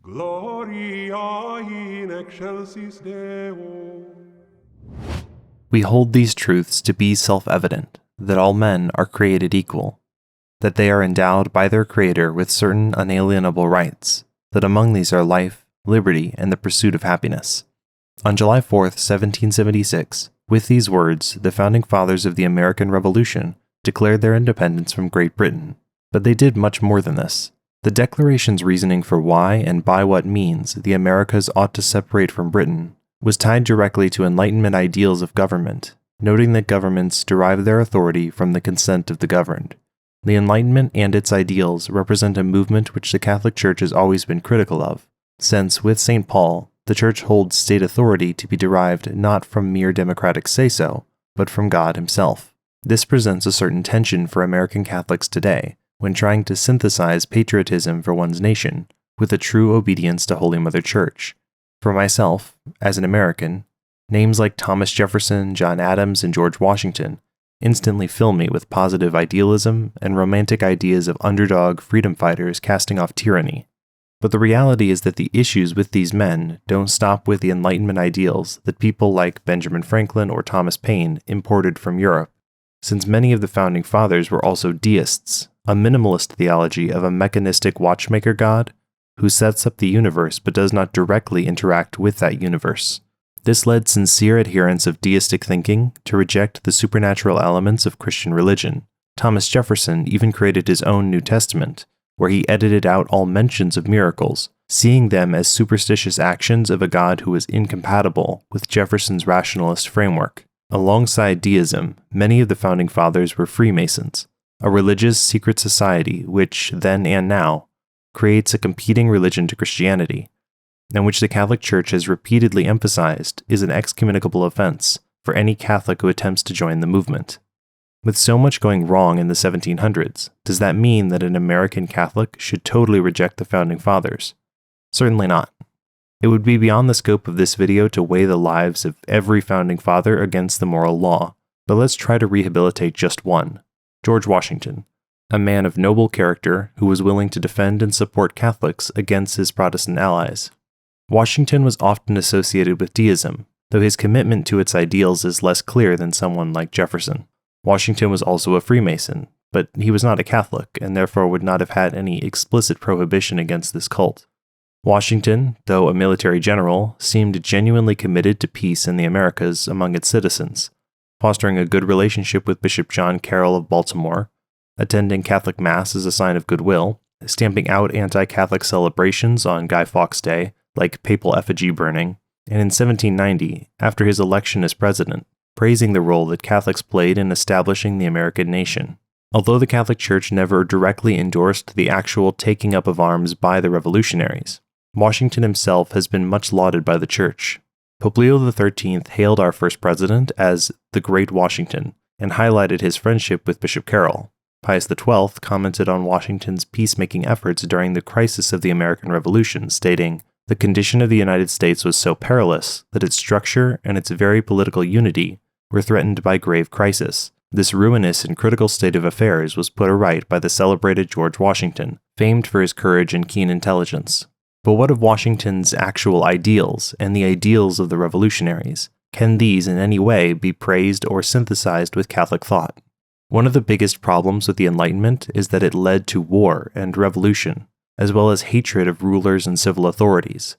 Gloria in excelsis Deo. We hold these truths to be self-evident, that all men are created equal, that they are endowed by their Creator with certain unalienable rights, that among these are life, liberty, and the pursuit of happiness. On July 4th, 1776, with these words, the founding fathers of the American Revolution declared their independence from Great Britain. But they did much more than this. The Declaration's reasoning for why and by what means the Americas ought to separate from Britain was tied directly to Enlightenment ideals of government, noting that governments derive their authority from the consent of the governed. The Enlightenment and its ideals represent a movement which the Catholic Church has always been critical of, since, with St. Paul, the Church holds state authority to be derived not from mere democratic say-so, but from God Himself. This presents a certain tension for American Catholics today, when trying to synthesize patriotism for one's nation with a true obedience to Holy Mother Church. For myself, as an American, names like Thomas Jefferson, John Adams, and George Washington instantly fill me with positive idealism and romantic ideas of underdog freedom fighters casting off tyranny. But the reality is that the issues with these men don't stop with the Enlightenment ideals that people like Benjamin Franklin or Thomas Paine imported from Europe, since many of the founding fathers were also deists, a minimalist theology of a mechanistic watchmaker god who sets up the universe but does not directly interact with that universe. This led sincere adherents of deistic thinking to reject the supernatural elements of Christian religion. Thomas Jefferson even created his own New Testament, where he edited out all mentions of miracles, seeing them as superstitious actions of a God who was incompatible with Jefferson's rationalist framework. Alongside deism, many of the founding fathers were Freemasons, a religious secret society which, then and now, creates a competing religion to Christianity, and which the Catholic Church has repeatedly emphasized is an excommunicable offense for any Catholic who attempts to join the movement. With so much going wrong in the 1700s, does that mean that an American Catholic should totally reject the Founding Fathers? Certainly not. It would be beyond the scope of this video to weigh the lives of every Founding Father against the moral law, but let's try to rehabilitate just one, George Washington, a man of noble character who was willing to defend and support Catholics against his Protestant allies. Washington was often associated with deism, though his commitment to its ideals is less clear than someone like Jefferson. Washington was also a Freemason, but he was not a Catholic and therefore would not have had any explicit prohibition against this cult. Washington, though a military general, seemed genuinely committed to peace in the Americas among its citizens, fostering a good relationship with Bishop John Carroll of Baltimore, attending Catholic Mass as a sign of goodwill, stamping out anti-Catholic celebrations on Guy Fawkes Day, like papal effigy burning, and in 1790, after his election as president, praising the role that Catholics played in establishing the American nation. Although the Catholic Church never directly endorsed the actual taking up of arms by the revolutionaries, Washington himself has been much lauded by the Church. Pope Leo XIII hailed our first president as the Great Washington and highlighted his friendship with Bishop Carroll. Pius XII commented on Washington's peacemaking efforts during the crisis of the American Revolution, stating, "The condition of the United States was so perilous that its structure and its very political unity were threatened by grave crisis. This ruinous and critical state of affairs was put aright by the celebrated George Washington, famed for his courage and keen intelligence." But what of Washington's actual ideals and the ideals of the revolutionaries? Can these in any way be praised or synthesized with Catholic thought? One of the biggest problems with the Enlightenment is that it led to war and revolution, as well as hatred of rulers and civil authorities.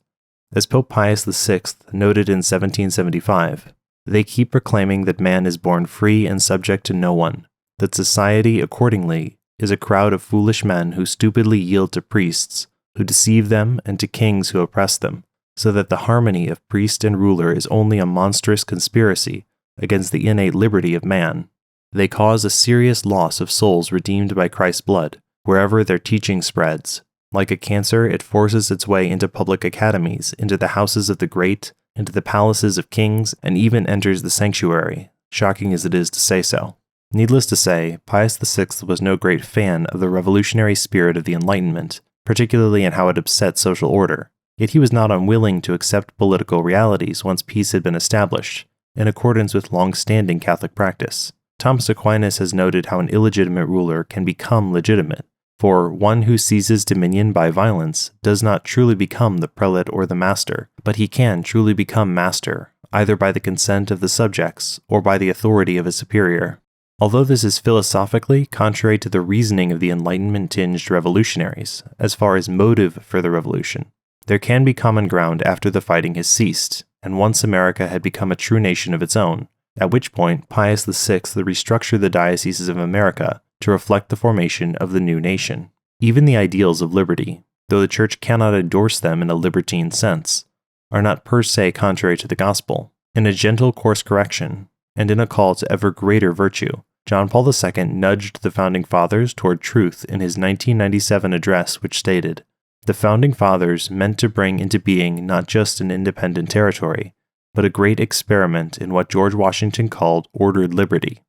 As Pope Pius VI noted in 1775, they keep proclaiming that man is born free and subject to no one, that society, accordingly, is a crowd of foolish men who stupidly yield to priests, who deceive them, and to kings who oppress them, so that the harmony of priest and ruler is only a monstrous conspiracy against the innate liberty of man. They cause a serious loss of souls redeemed by Christ's blood, wherever their teaching spreads. Like a cancer, it forces its way into public academies, into the houses of the great, into the palaces of kings, and even enters the sanctuary, shocking as it is to say so. Needless to say, Pius VI was no great fan of the revolutionary spirit of the Enlightenment, particularly in how it upset social order. Yet he was not unwilling to accept political realities once peace had been established, in accordance with long-standing Catholic practice. Thomas Aquinas has noted how an illegitimate ruler can become legitimate, For one who seizes dominion by violence does not truly become the prelate or the master, but he can truly become master, either by the consent of the subjects or by the authority of a superior. Although this is philosophically contrary to the reasoning of the Enlightenment-tinged revolutionaries, as far as motive for the revolution, there can be common ground after the fighting has ceased, and once America had become a true nation of its own, at which point Pius VI restructured the dioceses of America to reflect the formation of the new nation. Even the ideals of liberty, though the Church cannot endorse them in a libertine sense, are not per se contrary to the gospel. In a gentle course correction, and in a call to ever greater virtue, John Paul II nudged the Founding Fathers toward truth in his 1997 address, which stated, "The Founding Fathers meant to bring into being not just an independent territory, but a great experiment in what George Washington called ordered liberty."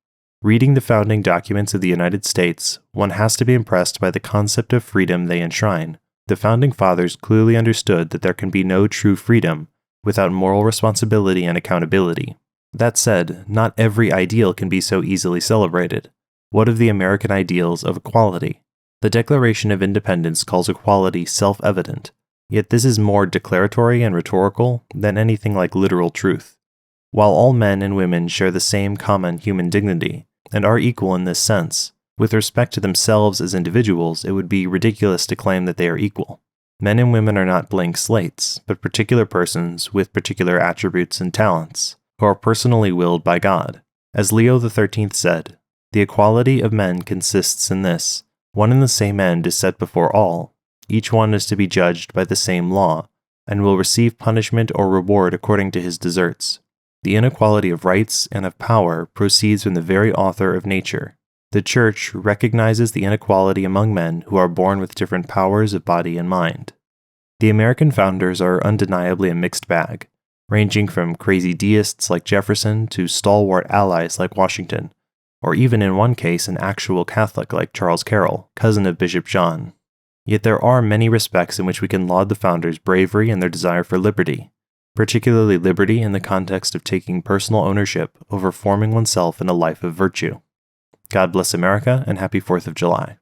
Reading the founding documents of the United States, one has to be impressed by the concept of freedom they enshrine. The Founding Fathers clearly understood that there can be no true freedom without moral responsibility and accountability. That said, not every ideal can be so easily celebrated. What of the American ideals of equality? The Declaration of Independence calls equality self-evident, yet this is more declaratory and rhetorical than anything like literal truth. While all men and women share the same common human dignity, and are equal in this sense, with respect to themselves as individuals, it would be ridiculous to claim that they are equal. Men and women are not blank slates, but particular persons with particular attributes and talents, who are personally willed by God. As Leo XIII said, "The equality of men consists in this: one and the same end is set before all, each one is to be judged by the same law, and will receive punishment or reward according to his deserts. The inequality of rights and of power proceeds from the very author of nature. The Church recognizes the inequality among men who are born with different powers of body and mind." The American founders are undeniably a mixed bag, ranging from crazy deists like Jefferson to stalwart allies like Washington, or even in one case an actual Catholic like Charles Carroll, cousin of Bishop John. Yet there are many respects in which we can laud the founders' bravery and their desire for liberty, particularly liberty in the context of taking personal ownership over forming oneself in a life of virtue. God bless America, and happy 4th of July.